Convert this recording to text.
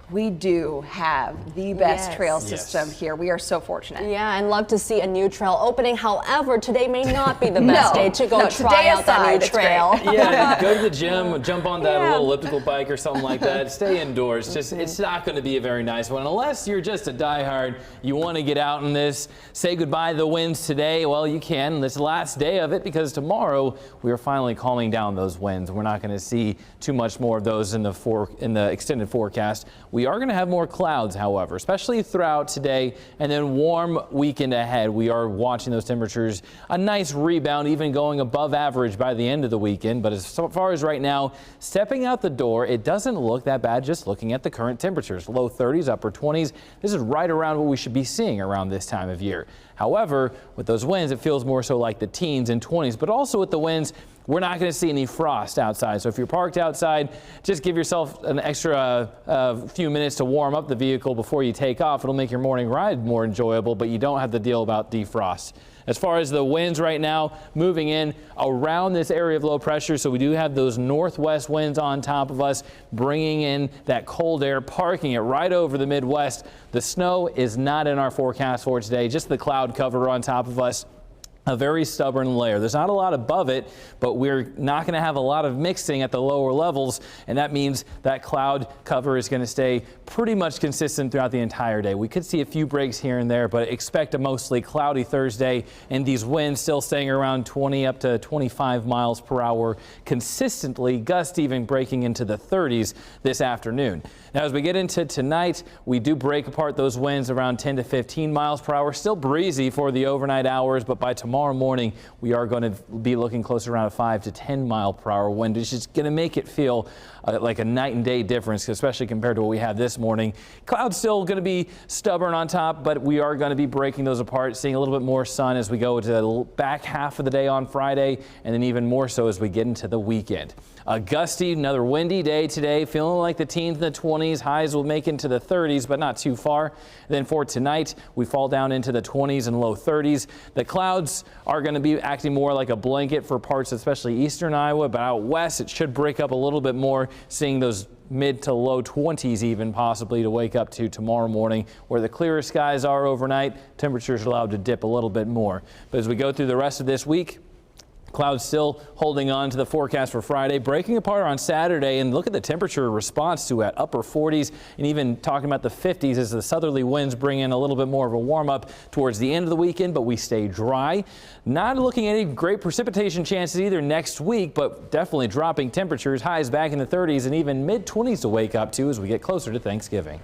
We do have the best trail system here. We are so fortunate. Yeah, and love to see a new trail opening. However, today may not be the best day to go try out that new trail. Yeah, go to the gym, jump on that little elliptical bike or something like that. Stay indoors. Just it's not going to be a very nice one unless you're just a diehard. You want to get out in this. Say goodbye to the winds today. Well, you can. This last day of it because tomorrow we are finally calming down those winds. We're not going to see too much more of those in the extended forecast. We are going to have more clouds, however, especially throughout today, and then warm weekend ahead. We are watching those temperatures, a nice rebound, even going above average by the end of the weekend. But as far as right now, stepping out the door, it doesn't look that bad just looking at the current temperatures. Low 30s, upper 20s. This is right around what we should be seeing around this time of year. However, with those winds, it feels more so like the teens and 20s, but also with the winds, we're not going to see any frost outside. So if you're parked outside, just give yourself an extra few minutes to warm up the vehicle before you take off. It'll make your morning ride more enjoyable, but you don't have to deal about defrost. As far as the winds right now, moving in around this area of low pressure, so we do have those northwest winds on top of us, bringing in that cold air, parking it right over the Midwest. The snow is not in our forecast for today, just the cloud cover on top of us. A very stubborn layer. There's not a lot above it, but we're not going to have a lot of mixing at the lower levels, and that means that cloud cover is going to stay pretty much consistent throughout the entire day. We could see a few breaks here and there, but expect a mostly cloudy Thursday, and these winds still staying around 20 up to 25 miles per hour consistently, gusts even breaking into the 30s this afternoon. Now, as we get into tonight, we do break apart those winds around 10 to 15 miles per hour. Still breezy for the overnight hours, but by tomorrow morning, we are going to be looking closer around a 5 to 10 mile per hour wind, which is going to make it feel like a night and day difference, especially compared to what we had this morning. Clouds still going to be stubborn on top, but we are going to be breaking those apart, seeing a little bit more sun as we go to the back half of the day on Friday, and then even more so as we get into the weekend. A gusty, another windy day today, feeling like the teens and the 20s. Highs will make into the 30s, but not too far. Then for tonight, we fall down into the 20s and low 30s. The clouds are going to be acting more like a blanket for parts, especially eastern Iowa, but out west, it should break up a little bit more, seeing those mid to low 20s even possibly to wake up to tomorrow morning, where the clearer skies are overnight. Temperatures are allowed to dip a little bit more. But as we go through the rest of this week, clouds still holding on to the forecast for Friday, breaking apart on Saturday, and look at the temperature response to at upper 40s and even talking about the 50s as the southerly winds bring in a little bit more of a warm up towards the end of the weekend, but we stay dry. Not looking at any great precipitation chances either next week, but definitely dropping temperatures, highs back in the 30s and even mid 20s to wake up to as we get closer to Thanksgiving.